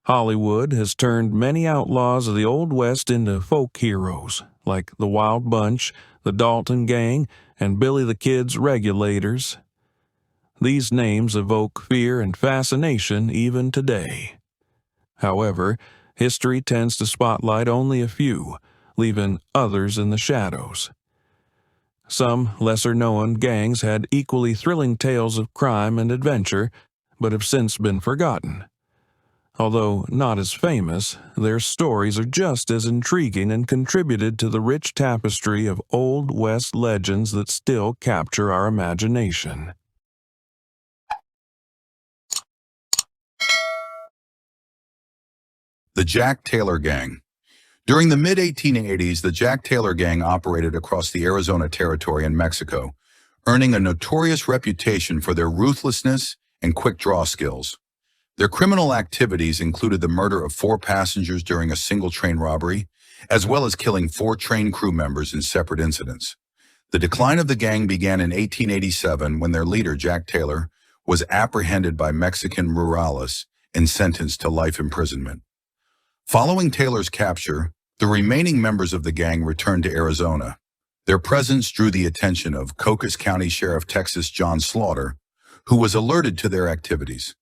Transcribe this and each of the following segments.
Hollywood has turned many outlaws of the Old West into folk heroes, like the Wild Bunch, the Dalton Gang, and Billy the Kid's Regulators. These names evoke fear and fascination even today. However, history tends to spotlight only a few, leaving others in the shadows. Some lesser-known gangs had equally thrilling tales of crime and adventure, but have since been forgotten. Although not as famous, their stories are just as intriguing and contributed to the rich tapestry of Old West legends that still capture our imagination. The Jack Taylor Gang. During the mid-1880s, the Jack Taylor Gang operated across the Arizona Territory and Mexico, earning a notorious reputation for their ruthlessness and quick-draw skills. Their criminal activities included the murder of 4 passengers during a single train robbery, as well as killing 4 train crew members in separate incidents. The decline of the gang began in 1887 when their leader, Jack Taylor, was apprehended by Mexican rurales and sentenced to life imprisonment. Following Taylor's capture, the remaining members of the gang returned to Arizona. Their presence drew the attention of Cocos County Sheriff Texas John Slaughter, who was alerted to their activities.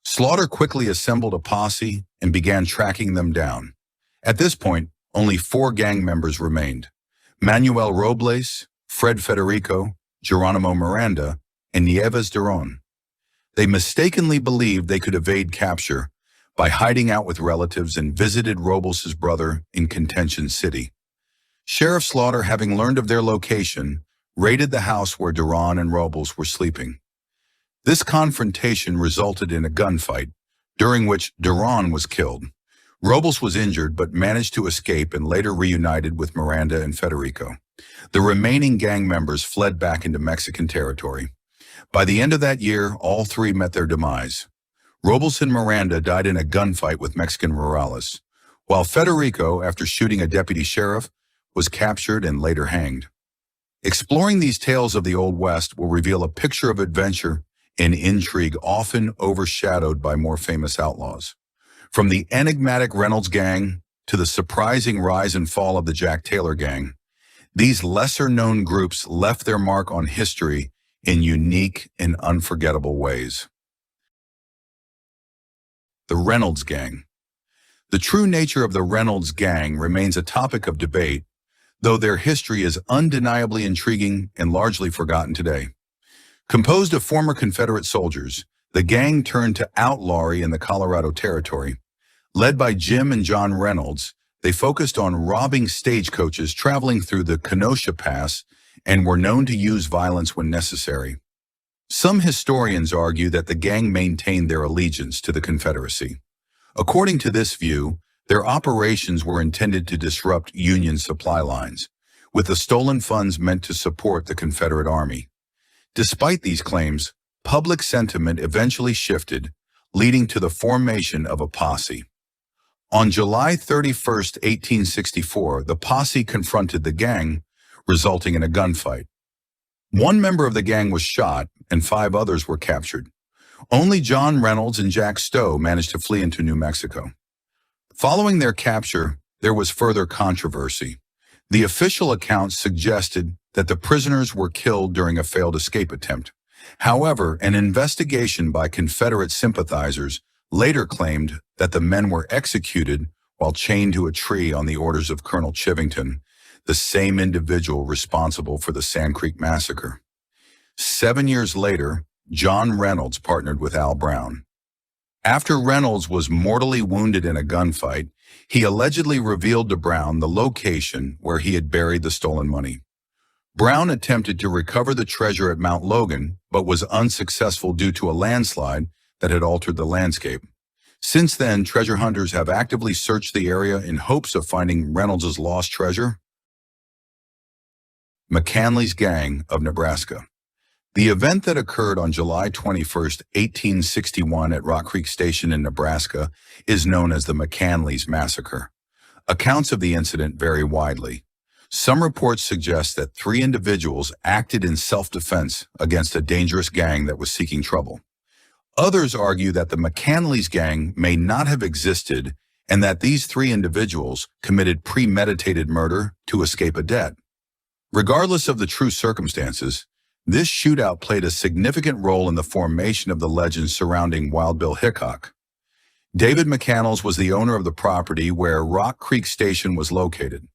Slaughter quickly assembled a posse and began tracking them down. At this point, only 4 gang members remained: Manuel Robles, Fred Federico, Geronimo Miranda, and Nieves Duron. They mistakenly believed they could evade capture by hiding out with relatives and visited Robles' brother in Contention City. Sheriff Slaughter, having learned of their location, raided the house where Duron and Robles were sleeping. This confrontation resulted in a gunfight, during which Duron was killed. Robles was injured but managed to escape and later reunited with Miranda and Federico. The remaining gang members fled back into Mexican territory. By the end of that year, all 3 met their demise. Robles and Miranda died in a gunfight with Mexican rurales, while Federico, after shooting a deputy sheriff, was captured and later hanged. Exploring these tales of the Old West will reveal a picture of adventure and intrigue often overshadowed by more famous outlaws. From the enigmatic Reynolds Gang to the surprising rise and fall of the Jack Taylor Gang, these lesser-known groups left their mark on history in unique and unforgettable ways. The Reynolds Gang. The true nature of the Reynolds Gang remains a topic of debate, though their history is undeniably intriguing and largely forgotten today. Composed of former Confederate soldiers, the gang turned to outlawry in the Colorado Territory. Led by Jim and John Reynolds, they focused on robbing stagecoaches traveling through the Kenosha Pass and were known to use violence when necessary. Some historians argue that the gang maintained their allegiance to the Confederacy. According to this view, their operations were intended to disrupt Union supply lines, with the stolen funds meant to support the Confederate Army. Despite these claims, public sentiment eventually shifted, leading to the formation of a posse. On July 31, 1864, the posse confronted the gang, resulting in a gunfight. One member of the gang was shot, and 5 others were captured. Only John Reynolds and Jack Stowe managed to flee into New Mexico. Following their capture, there was further controversy. The official accounts suggested that the prisoners were killed during a failed escape attempt. However, an investigation by Confederate sympathizers later claimed that the men were executed while chained to a tree on the orders of Colonel Chivington, the same individual responsible for the Sand Creek Massacre. 7 years later, John Reynolds partnered with Al Brown. After Reynolds was mortally wounded in a gunfight, he allegedly revealed to Brown the location where he had buried the stolen money. Brown attempted to recover the treasure at Mount Logan, but was unsuccessful due to a landslide that had altered the landscape. Since then, treasure hunters have actively searched the area in hopes of finding Reynolds' lost treasure. McCanles Gang of Nebraska. The event that occurred on July 21, 1861 at Rock Creek Station in Nebraska is known as the McCanles Massacre. Accounts of the incident vary widely. Some reports suggest that 3 individuals acted in self-defense against a dangerous gang that was seeking trouble. Others argue that the McCanles gang may not have existed and that these three individuals committed premeditated murder to escape a debt. Regardless of the true circumstances, this shootout played a significant role in the formation of the legends surrounding Wild Bill Hickok. David McCanles was the owner of the property where Rock Creek Station was located.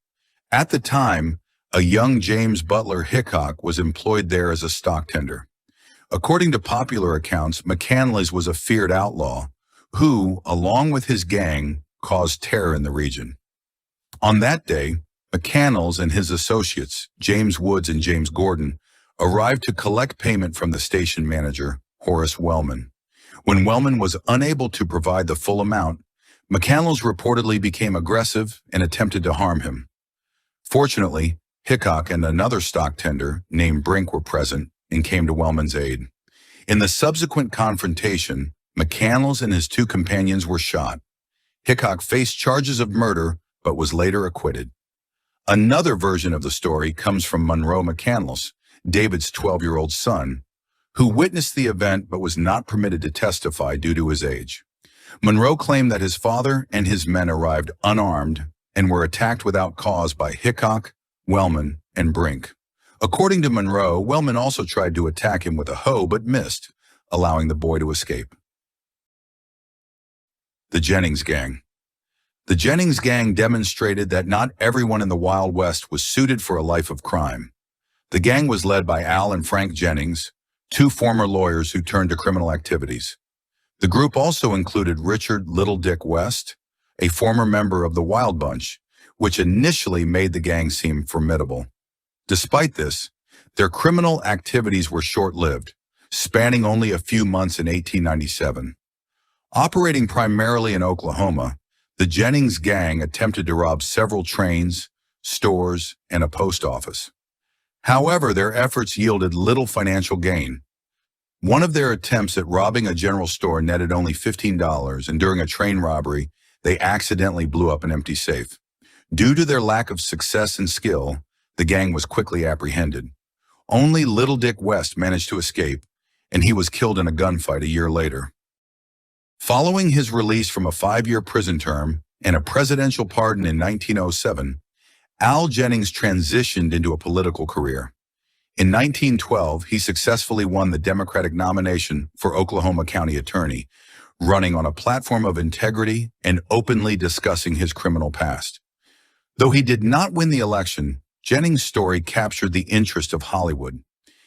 At the time, a young James Butler Hickok was employed there as a stock tender. According to popular accounts, McCanles was a feared outlaw who, along with his gang, caused terror in the region. On that day, McCanles and his associates, James Woods and James Gordon, arrived to collect payment from the station manager, Horace Wellman. When Wellman was unable to provide the full amount, McCanles reportedly became aggressive and attempted to harm him. Fortunately, Hickok and another stock tender named Brink were present and came to Wellman's aid. In the subsequent confrontation, McCanles and his two companions were shot. Hickok faced charges of murder but was later acquitted. Another version of the story comes from Monroe McCanles, David's 12-year-old son, who witnessed the event but was not permitted to testify due to his age. Monroe claimed that his father and his men arrived unarmed and were attacked without cause by Hickok, Wellman, and Brink. According to Monroe, Wellman also tried to attack him with a hoe but missed, allowing the boy to escape. The Jennings Gang. The Jennings Gang demonstrated that not everyone in the Wild West was suited for a life of crime. The gang was led by Al and Frank Jennings, two former lawyers who turned to criminal activities. The group also included Richard Little Dick West, a former member of the Wild Bunch, which initially made the gang seem formidable. Despite this, their criminal activities were short-lived, spanning only a few months in 1897. Operating primarily in Oklahoma, the Jennings Gang attempted to rob several trains, stores, and a post office. However, their efforts yielded little financial gain. One of their attempts at robbing a general store netted only $15, and during a train robbery, they accidentally blew up an empty safe. Due to their lack of success and skill, the gang was quickly apprehended. Only Little Dick West managed to escape, and he was killed in a gunfight a year later. Following his release from a 5-year prison term and a presidential pardon in 1907, Al Jennings transitioned into a political career. In 1912, he successfully won the Democratic nomination for Oklahoma County Attorney, running on a platform of integrity and openly discussing his criminal past. Though he did not win the election, Jennings' story captured the interest of Hollywood.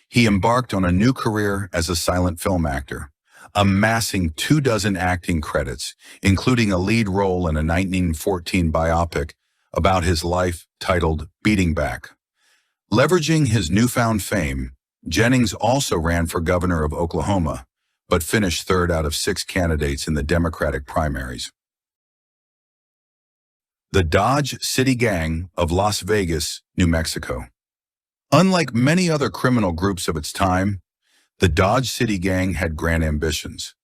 He embarked on a new career as a silent film actor, amassing 24 acting credits, including a lead role in a 1914 biopic about his life titled Beating Back. Leveraging his newfound fame, Jennings also ran for governor of Oklahoma, but finished third out of 6 candidates in the Democratic primaries. The Dodge City Gang of Las Vegas, New Mexico. Unlike many other criminal groups of its time, the Dodge City Gang had grand ambitions.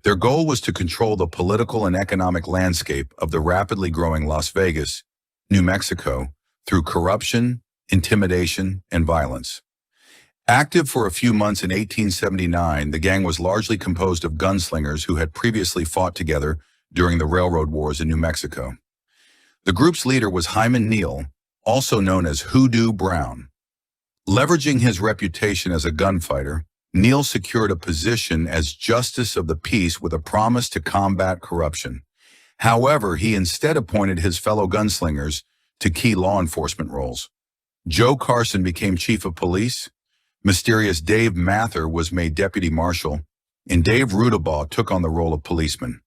Their goal was to control the political and economic landscape of the rapidly growing Las Vegas, New Mexico, through corruption, intimidation, and violence. Active for a few months in 1879, the gang was largely composed of gunslingers who had previously fought together during the railroad wars in New Mexico. The group's leader was Hyman Neal, also known as Hoodoo Brown. Leveraging his reputation as a gunfighter, Neal secured a position as Justice of the Peace with a promise to combat corruption. However, he instead appointed his fellow gunslingers to key law enforcement roles. Joe Carson became chief of police, mysterious Dave Mather was made deputy marshal, and Dave Rudabaugh took on the role of policeman.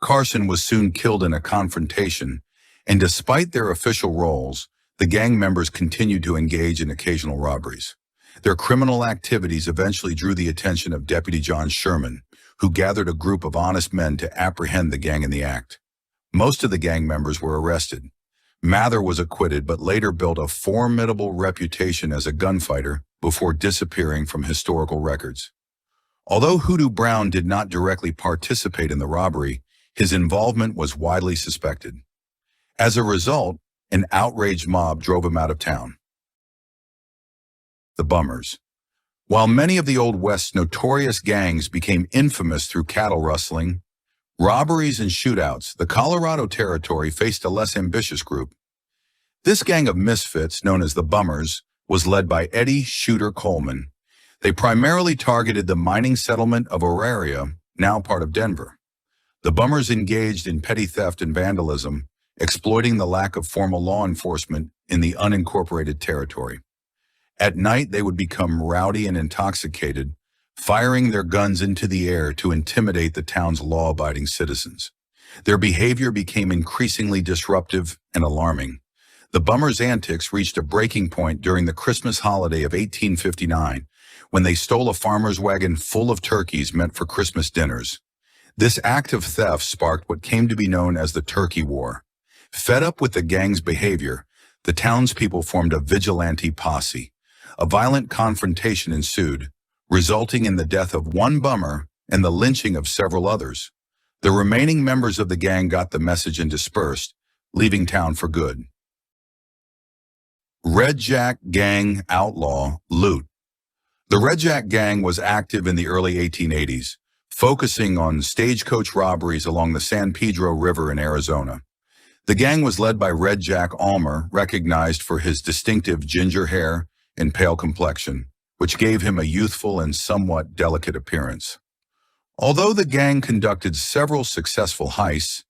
Carson was soon killed in a confrontation, and despite their official roles, the gang members continued to engage in occasional robberies. Their criminal activities eventually drew the attention of Deputy John Sherman, who gathered a group of honest men to apprehend the gang in the act. Most of the gang members were arrested. Mather was acquitted but later built a formidable reputation as a gunfighter before disappearing from historical records. Although Hoodoo Brown did not directly participate in the robbery, his involvement was widely suspected. As a result, an outraged mob drove him out of town. The Bummers. While many of the Old West's notorious gangs became infamous through cattle rustling, robberies, and shootouts, the Colorado Territory faced a less ambitious group. This gang of misfits, known as the Bummers, was led by Eddie Shooter Coleman. They primarily targeted the mining settlement of Auraria, now part of Denver. The Bummers engaged in petty theft and vandalism, exploiting the lack of formal law enforcement in the unincorporated territory. At night, they would become rowdy and intoxicated, firing their guns into the air to intimidate the town's law-abiding citizens. Their behavior became increasingly disruptive and alarming. The Bummers' antics reached a breaking point during the Christmas holiday of 1859, when they stole a farmer's wagon full of turkeys meant for Christmas dinners. This act of theft sparked what came to be known as the Turkey War. Fed up with the gang's behavior, the townspeople formed a vigilante posse. A violent confrontation ensued, resulting in the death of one Bummer and the lynching of several others. The remaining members of the gang got the message and dispersed, leaving town for good. Red Jack Gang Outlaw Loot. The Red Jack Gang was active in the early 1880s, focusing on stagecoach robberies along the San Pedro River in Arizona. The gang was led by Red Jack Almer, recognized for his distinctive ginger hair and pale complexion, which gave him a youthful and somewhat delicate appearance. Although the gang conducted several successful heists,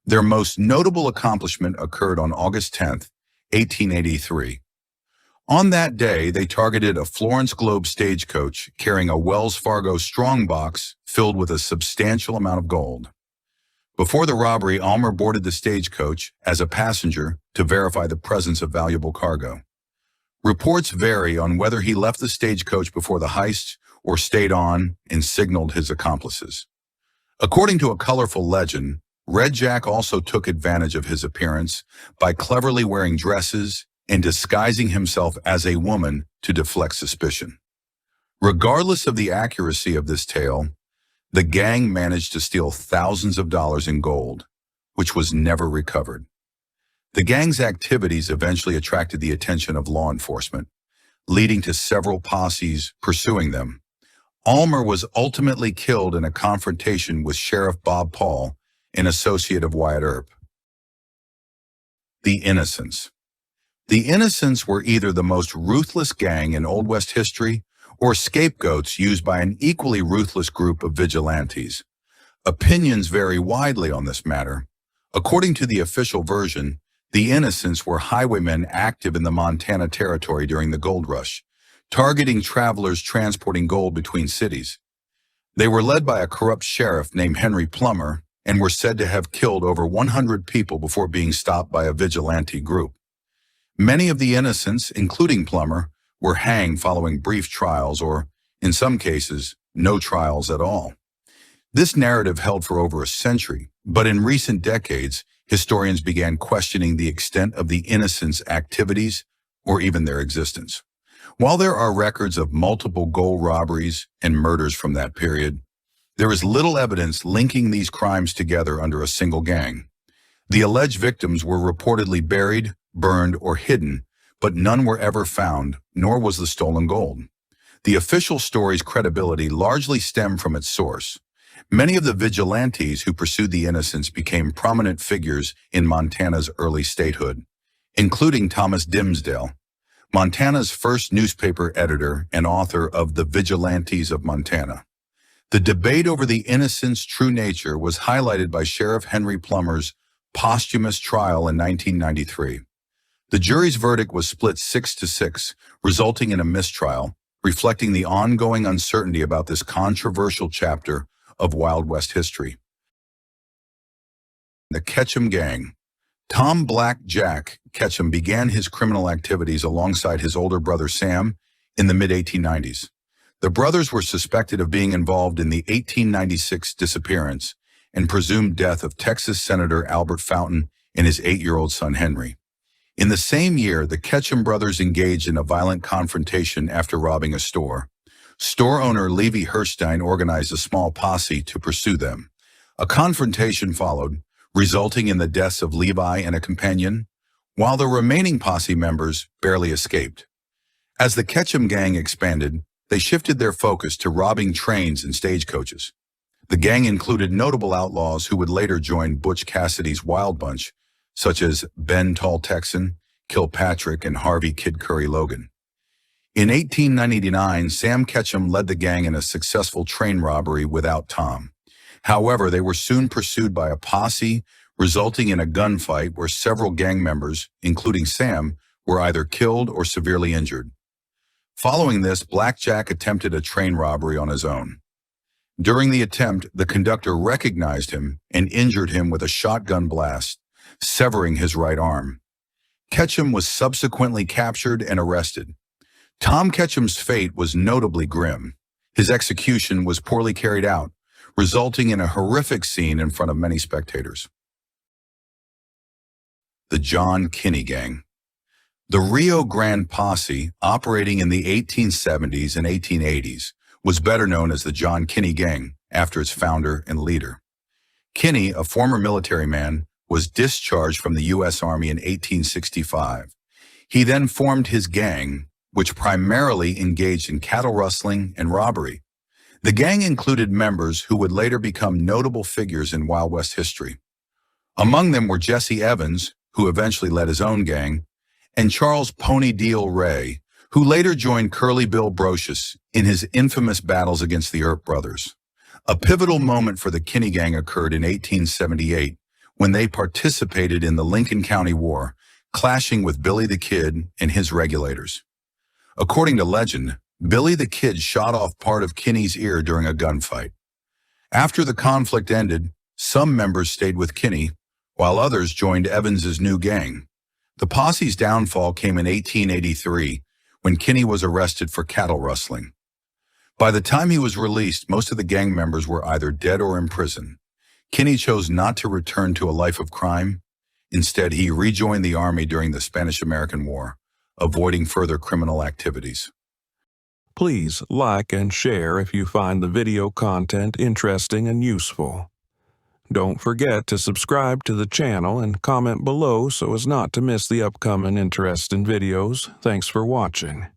their most notable accomplishment occurred on August 10, 1883. On that day, they targeted a Florence Globe stagecoach carrying a Wells Fargo strongbox filled with a substantial amount of gold. Before the robbery, Almer boarded the stagecoach as a passenger to verify the presence of valuable cargo. Reports vary on whether he left the stagecoach before the heist or stayed on and signaled his accomplices. According to a colorful legend, Red Jack also took advantage of his appearance by cleverly wearing dresses and disguising himself as a woman to deflect suspicion. Regardless of the accuracy of this tale, the gang managed to steal thousands of dollars in gold, which was never recovered. The gang's activities eventually attracted the attention of law enforcement, leading to several posses pursuing them. Almer was ultimately killed in a confrontation with Sheriff Bob Paul, an associate of Wyatt Earp. The Innocents. The Innocents were either the most ruthless gang in Old West history or scapegoats used by an equally ruthless group of vigilantes. Opinions vary widely on this matter. According to the official version, the Innocents were highwaymen active in the Montana Territory during the gold rush, targeting travelers transporting gold between cities. They were led by a corrupt sheriff named Henry Plummer and were said to have killed over 100 people before being stopped by a vigilante group. Many of the Innocents, including Plummer, were hanged following brief trials or, in some cases, no trials at all. This narrative held for over a century, but in recent decades, historians began questioning the extent of the Innocents' activities or even their existence. While there are records of multiple gold robberies and murders from that period, there is little evidence linking these crimes together under a single gang. The alleged victims were reportedly buried, burned, or hidden, but none were ever found, nor was the stolen gold. The official story's credibility largely stemmed from its source. Many of the vigilantes who pursued the Innocents became prominent figures in Montana's early statehood, including Thomas Dimsdale, Montana's first newspaper editor and author of The Vigilantes of Montana. The debate over the Innocents' true nature was highlighted by Sheriff Henry Plummer's posthumous trial in 1993. The jury's verdict was split 6-6, resulting in a mistrial, reflecting the ongoing uncertainty about this controversial chapter of Wild West history. The Ketchum Gang. Tom Black Jack Ketchum began his criminal activities alongside his older brother Sam in the mid-1890s. The brothers were suspected of being involved in the 1896 disappearance and presumed death of Texas Senator Albert Fountain and his 8-year-old son Henry. In the same year, the Ketchum brothers engaged in a violent confrontation after robbing a store. Store owner Levi Herstein organized a small posse to pursue them. A confrontation followed, resulting in the deaths of Levi and a companion, while the remaining posse members barely escaped. As the Ketchum gang expanded, they shifted their focus to robbing trains and stagecoaches. The gang included notable outlaws who would later join Butch Cassidy's Wild Bunch, such as Ben Tall Texan, Kilpatrick, and Harvey Kid Curry Logan. In 1899, Sam Ketchum led the gang in a successful train robbery without Tom. However, they were soon pursued by a posse, resulting in a gunfight where several gang members, including Sam, were either killed or severely injured. Following this, Black Jack attempted a train robbery on his own. During the attempt, the conductor recognized him and injured him with a shotgun blast, severing his right arm. Ketchum was subsequently captured and arrested. Tom Ketchum's fate was notably grim. His execution was poorly carried out, resulting in a horrific scene in front of many spectators. The John Kinney Gang. The Rio Grande Posse, operating in the 1870s and 1880s, was better known as the John Kinney Gang, after its founder and leader. Kinney, a former military man, was discharged from the U.S. Army in 1865. He then formed his gang, which primarily engaged in cattle rustling and robbery. The gang included members who would later become notable figures in Wild West history. Among them were Jesse Evans, who eventually led his own gang, and Charles Pony Deal Ray, who later joined Curly Bill Brocious in his infamous battles against the Earp brothers. A pivotal moment for the Kinney Gang occurred in 1878 when they participated in the Lincoln County War, clashing with Billy the Kid and his regulators. According to legend, Billy the Kid shot off part of Kinney's ear during a gunfight. After the conflict ended, some members stayed with Kinney, while others joined Evans's new gang. The posse's downfall came in 1883, when Kinney was arrested for cattle rustling. By the time he was released, most of the gang members were either dead or in prison. Kinney chose not to return to a life of crime. Instead, he rejoined the army during the Spanish-American War, avoiding further criminal activities. Please like and share if you find the video content interesting and useful. Don't forget to subscribe to the channel and comment below so as not to miss the upcoming interesting videos. Thanks for watching.